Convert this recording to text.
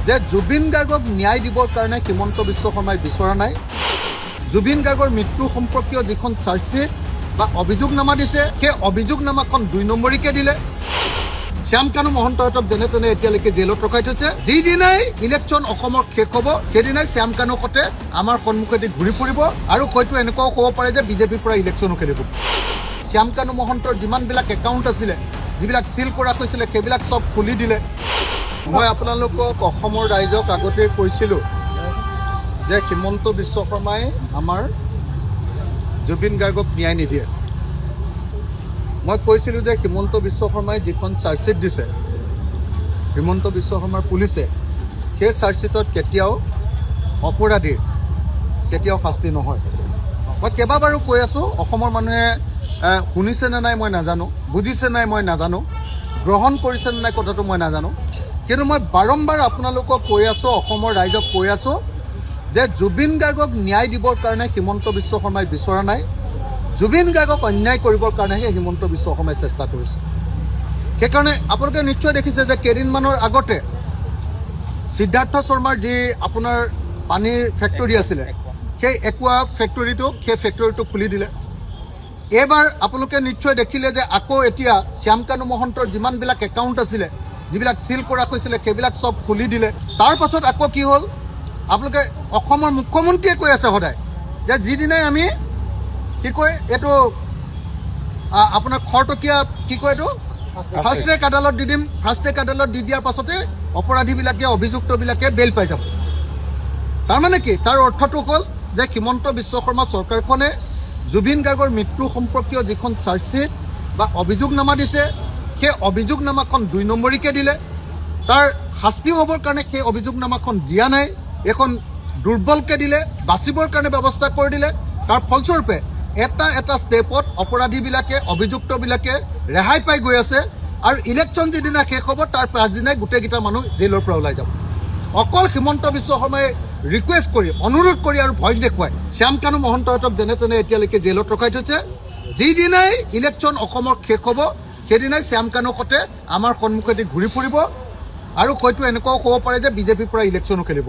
যে জুবিন গাৰ্গক ন্যায় দিবৰ কাৰণে হিমন্ত বিশ্ব শৰ্মাই বিচৰা নাই। জুবিন গাৰ্গৰ মৃত্যু সম্পৰ্কীয় যিখন চাৰ্জশ্বিট বা অভিযোগনামা দিছে সেই অভিযোগনামাখন 2 নম্বৰীকে দিলে। শ্যামকানু মহন্তহঁতক যেনে তেনে এতিয়ালৈকে জেলত ৰখাই থৈছে। যিদিনাই ইলেকশ্যন অসমৰ শেষ হ'ব সেইদিনাই শ্যামকানুহঁতে আমাৰ সন্মুখেদি ঘূৰি ফুৰিব আৰু হয়তো এনেকুৱাও হ'ব পাৰে যে বিজেপিৰ পৰা ইলেকশ্যনো খেলিব। শ্যামকানু মহন্তৰ যিমানবিলাক একাউণ্ট আছিলে, যিবিলাক চিল কৰা হৈছিলে সেইবিলাক চব খুলি দিলে। মই আপোনালোকক অসমৰ ৰাইজক আগতেই কৈছিলোঁ যে হিমন্ত বিশ্ব শৰ্মাই আমাৰ জুবিন গাৰ্গক ন্যায় নিদিয়ে। মই কৈছিলোঁ যে হিমন্ত বিশ্ব শৰ্মাই যিখন চাৰ্জশ্বিট দিছে, হিমন্ত বিশ্ব শৰ্মাৰ পুলিচে সেই চাৰ্জশ্বিটত কেতিয়াও অপৰাধীৰ কেতিয়াও শাস্তি নহয়। মই কেইবাবাৰো কৈ আছোঁ, অসমৰ মানুহে শুনিছে নে নাই মই নাজানো, বুজিছে নাই মই নাজানো, গ্ৰহণ কৰিছে নে নাই কথাটো মই নাজানো, কিন্তু মই বাৰম্বাৰ আপোনালোকক কৈ আছোঁ, অসমৰ ৰাইজক কৈ আছোঁ যে জুবিন গাৰ্গক ন্যায় দিবৰ কাৰণে হিমন্ত বিশ্ব শৰ্মাই বিচৰা নাই। জুবিন গাৰ্গক অন্যায় কৰিবৰ কাৰণেহে হিমন্ত বিশ্ব শৰ্মাই চেষ্টা কৰিছে। সেইকাৰণে আপোনালোকে নিশ্চয় দেখিছে যে কেইদিনমানৰ আগতে সিদ্ধাৰ্থ শৰ্মাৰ যি আপোনাৰ পানীৰ ফেক্টৰী আছিলে, সেই একুৱা ফেক্টৰীটো খুলি দিলে। এইবাৰ আপোনালোকে নিশ্চয় দেখিলে যে আকৌ এতিয়া শ্যামকানু মহন্তৰ যিমানবিলাক একাউণ্ট আছিলে, যিবিলাক চিল কৰা হৈছিলে সেইবিলাক চব খুলি দিলে। তাৰ পাছত আকৌ কি হ'ল, আপোনালোকে অসমৰ মুখ্যমন্ত্ৰীয়ে কৈ আছে সদায় যে যিদিনাই আমি কি কয় এইটো আপোনাৰ খৰটকীয়া কি কয় এইটো ফাৰ্ষ্ট ট্ৰেক আদালত দি দিম, ফাৰ্ষ্ট ট্ৰেক আদালত দি দিয়াৰ পাছতে অপৰাধীবিলাকে অভিযুক্তবিলাকে বেল পাই যাব। তাৰমানে কি, তাৰ অৰ্থটো হ'ল যে হিমন্ত বিশ্ব শৰ্মা চৰকাৰখনে জুবিন গাৰ্গৰ মৃত্যু সম্পৰ্কীয় যিখন চাৰ্জশ্বিট বা অভিযোগনামা দিছে সেই অভিযোগনামাখন 2 নম্বৰীকে দিলে। তাৰ শাস্তি হ'বৰ কাৰণে সেই অভিযোগনামাখন দিয়া নাই, এখন দুৰ্বলকে দিলে, বাচিবৰ কাৰণে ব্যৱস্থা কৰি দিলে। তাৰ ফলস্বৰূপে এটা ষ্টেপত অপৰাধীবিলাকে অভিযুক্তবিলাকে ৰেহাই পাই গৈ আছে আৰু ইলেকশ্যন যিদিনা শেষ হ'ব তাৰ পাছদিনাই গোটেইকেইটা মানুহ জেলৰ পৰা ওলাই যাব। অকল হিমন্ত বিশ্ব শৰ্মাই ৰিকুৱেষ্ট কৰি, অনুৰোধ কৰি আৰু ভয় দেখুৱাই শ্যামকানু মহন্তহঁতক যেনে তেনে এতিয়ালৈকে জেলত ৰখাই থৈছে। যিদিনাই ইলেকশ্যন অসমৰ শেষ হ'ব সেইদিনাই শ্যামকানুহঁতে আমাৰ সন্মুখেদি ঘূৰি ফুৰিব আৰু হয়তো এনেকুৱাও হ'ব পাৰে যে বিজেপিৰ পৰা ইলেকশ্যনো খেলিব।